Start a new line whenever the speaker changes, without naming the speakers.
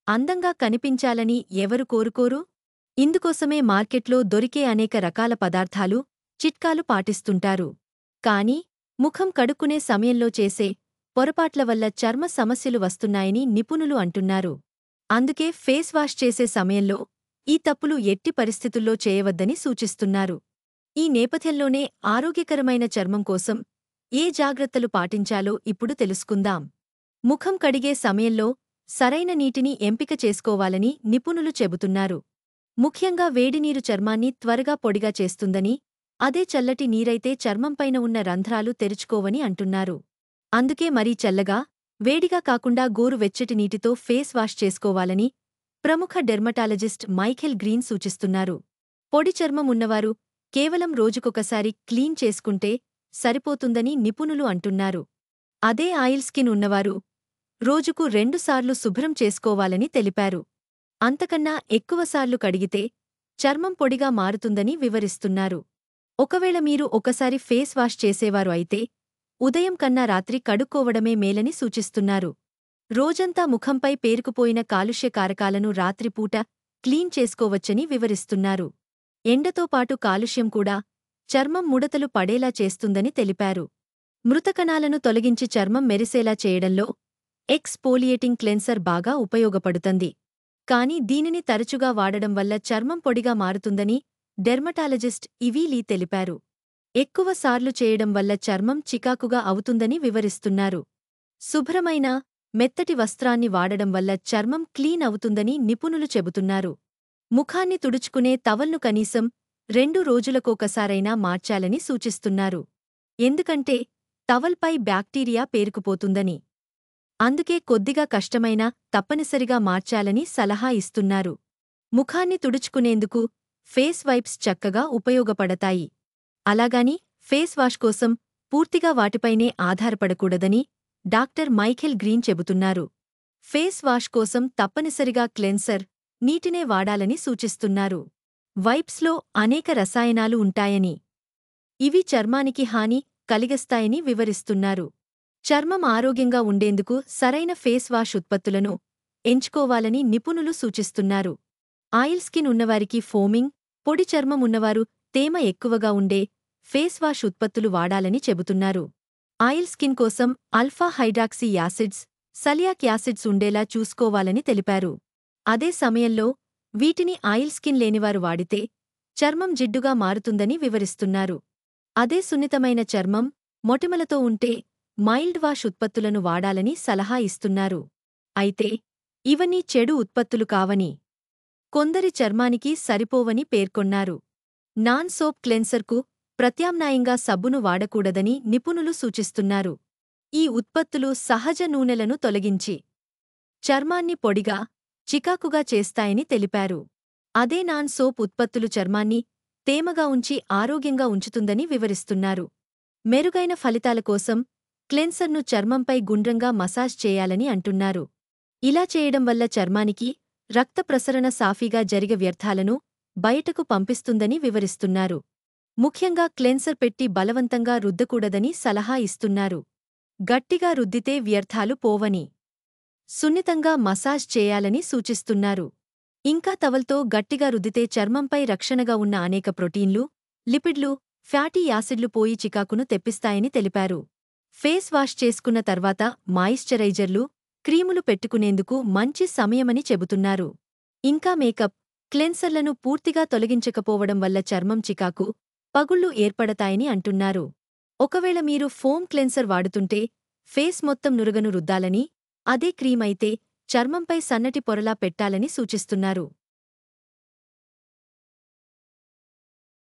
అందంగా కనిపించాలని ఎవరు కోరుకోరు? ఇందుకోసమే మార్కెట్లో దొరికే అనేక రకాల పదార్థాలు, చిట్కాలు పాటిస్తుంటారు. కానీ, ముఖం కడుక్కునే సమయంలో చేసే పొరపాట్ల వల్ల చర్మ సమస్యలు వస్తున్నాయని నిపుణులు అంటున్నారు. అందుకే ఫేస్ వాష్ చేసే సమయంలో ఈ తప్పులు ఎట్టి పరిస్థితుల్లో చేయవద్దని సూచిస్తున్నారు. ఈ నేపథ్యంలోనే ఆరోగ్యకరమైన చర్మం కోసం ఏ జాగ్రత్తలు పాటించాలో ఇప్పుడు తెలుసుకుందాం. ముఖం కడిగే సమయంలో సరైన నీటిని ఎంపిక చేసుకోవాలని నిపుణులు చెబుతున్నారు. ముఖ్యంగా వేడినీరు చర్మాన్ని త్వరగా పొడిగా చేస్తుందని, అదే చల్లటి నీరైతే చర్మంపైన ఉన్న రంధ్రాలు తెరుచుకోవని అంటున్నారు. అందుకే మరీ చల్లగా, వేడిగా కాకుండా గోరువెచ్చటి నీటితో ఫేస్ వాష్ చేసుకోవాలని ప్రముఖ డెర్మటాలజిస్ట్ మైఖేల్ గ్రీన్ సూచిస్తున్నారు. పొడి చర్మం ఉన్నవారు కేవలం రోజుకొకసారి క్లీన్ చేసుకుంటే సరిపోతుందని నిపుణులు అంటున్నారు. అదే ఆయిల్ స్కిన్ ఉన్నవారు రోజుకు 2 సార్లు శుభ్రం చేసుకోవాలని తెలిపారు. అంతకన్నా ఎక్కువసార్లు కడిగితే చర్మం పొడిగా మారుతుందని వివరిస్తున్నారు. ఒకవేళ మీరు ఒకసారి ఫేస్ వాష్ చేసేవారు అయితే ఉదయం కన్నా రాత్రి కడుక్కోవడమే మేలని సూచిస్తున్నారు. రోజంతా ముఖంపై పేరుకుపోయిన కాలుష్య కారకాలను రాత్రిపూట క్లీన్ చేసుకోవచ్చని వివరిస్తున్నారు. ఎండతో పాటు కాలుష్యం కూడా చర్మం ముడతలు పడేలా చేస్తుందని తెలిపారు. మృతకణాలను తొలగించి చర్మం మెరిసేలా చేయడంలో ఎక్స్ఫోలియేటింగ్ క్లెన్సర్ బాగా ఉపయోగపడుతుంది. కానీ దీనిని తరచుగా వాడడం వల్ల చర్మం పొడిగా మారుతుందని డెర్మటాలజిస్ట్ ఇవీ లీ తెలిపారు. ఎక్కువ సార్లు చేయడం వల్ల చర్మం చికాకుగా అవుతుందని వివరిస్తున్నారు. శుభ్రమైన, మెత్తటి వస్త్రాన్ని వాడడం వల్ల చర్మం క్లీన్ అవుతుందని నిపుణులు చెబుతున్నారు. ముఖాన్ని తుడుచుకునే టవల్ను కనీసం 2 రోజులకోకసారైనా మార్చాలని సూచిస్తున్నారు. ఎందుకంటే టవల్పై బ్యాక్టీరియా పేరుకుపోతుందని. అందుకే కొద్దిగా కష్టమైనా తప్పనిసరిగా మార్చాలని సలహా ఇస్తున్నారు. ముఖాన్ని తుడుచుకునేందుకు ఫేస్ వైప్స్ చక్కగా ఉపయోగపడతాయి. అలాగాని ఫేస్ వాష్ కోసం పూర్తిగా వాటిపైనే ఆధారపడకూడదని డాక్టర్ మైఖేల్ గ్రీన్ చెబుతున్నారు. ఫేస్ వాష్ కోసం తప్పనిసరిగా క్లెన్సర్, నీటినే వాడాలని సూచిస్తున్నారు. వైప్స్లో అనేక రసాయనాలు ఉంటాయని, ఇవి చర్మానికి హాని కలిగిస్తాయని వివరిస్తున్నారు. చర్మం ఆరోగ్యంగా ఉండేందుకు సరైన ఫేస్ వాష్ ఉత్పత్తులను ఎంచుకోవాలని నిపుణులు సూచిస్తున్నారు. ఆయిల్ స్కిన్ ఉన్నవారికి ఫోమింగ్, పొడి చర్మం ఉన్నవారు తేమ ఎక్కువగా ఉండే ఫేస్ వాష్ ఉత్పత్తులు వాడాలని చెబుతున్నారు. ఆయిల్ స్కిన్ కోసం ఆల్ఫా హైడ్రాక్సీ యాసిడ్స్, సలియాక్ యాసిడ్స్ ఉండేలా చూసుకోవాలని తెలిపారు. అదే సమయంలో వీటిని ఆయిల్ స్కిన్ లేనివారు వాడితే చర్మం జిడ్డుగా మారుతుందని వివరిస్తున్నారు. అదే సున్నితమైన చర్మం, మొటిమలతో ఉంటే మైల్డ్ వాష్ ఉత్పత్తులను వాడాలని సలహా ఇస్తున్నారు. అయితే ఇవన్నీ చెడు ఉత్పత్తులు కావని, కొందరి చర్మానికి సరిపోవని పేర్కొన్నారు. నాన్ సోప్ క్లెన్సర్కు ప్రత్యామ్నాయంగా సబ్బును వాడకూడదని నిపుణులు సూచిస్తున్నారు. ఈ ఉత్పత్తులు సహజ నూనెలను తొలగించి చర్మాన్ని పొడిగా, చికాకుగా చేస్తాయని తెలిపారు. అదే నాన్ సోప్ ఉత్పత్తులు చర్మాన్ని తేమగా ఉంచి ఆరోగ్యంగా ఉంచుతుందని వివరిస్తున్నారు. మెరుగైన ఫలితాల కోసం క్లెన్సర్ను చర్మంపై గుండ్రంగా మసాజ్ చేయాలని అంటున్నారు. ఇలా చేయడం వల్ల చర్మానికి రక్త ప్రసరణ సాఫీగా జరిగే వ్యర్థాలను బయటకు పంపిస్తుందని వివరిస్తున్నారు. ముఖ్యంగా క్లెన్సర్ పెట్టి బలవంతంగా రుద్దకూడదని సలహా ఇస్తున్నారు. గట్టిగా రుద్దితే వ్యర్థాలు పోవని, సున్నితంగా మసాజ్ చేయాలని సూచిస్తున్నారు. ఇంకా టవల్తో గట్టిగా రుద్దితే చర్మంపై రక్షణగా ఉన్న అనేక ప్రోటీన్లు, లిపిడ్లు, ఫ్యాటీ యాసిడ్లు పోయి చికాకును తెప్పిస్తాయని తెలిపారు. ఫేస్ వాష్ చేసుకున్న తర్వాత మాయిశ్చరైజర్లు, క్రీములు పెట్టుకునేందుకు మంచి సమయమని చెబుతున్నారు. ఇంకా మేకప్, క్లెన్సర్లను పూర్తిగా తొలగించకపోవడం వల్ల చర్మం చికాకు, పగుళ్లు ఏర్పడతాయని అంటున్నారు. ఒకవేళ మీరు ఫోమ్ క్లెన్సర్ వాడుతుంటే ఫేస్ మొత్తం నురగను రుద్దాలని, అదే క్రీమ్ అయితే చర్మంపై సన్నటి పొరలా పెట్టాలని సూచిస్తున్నారు.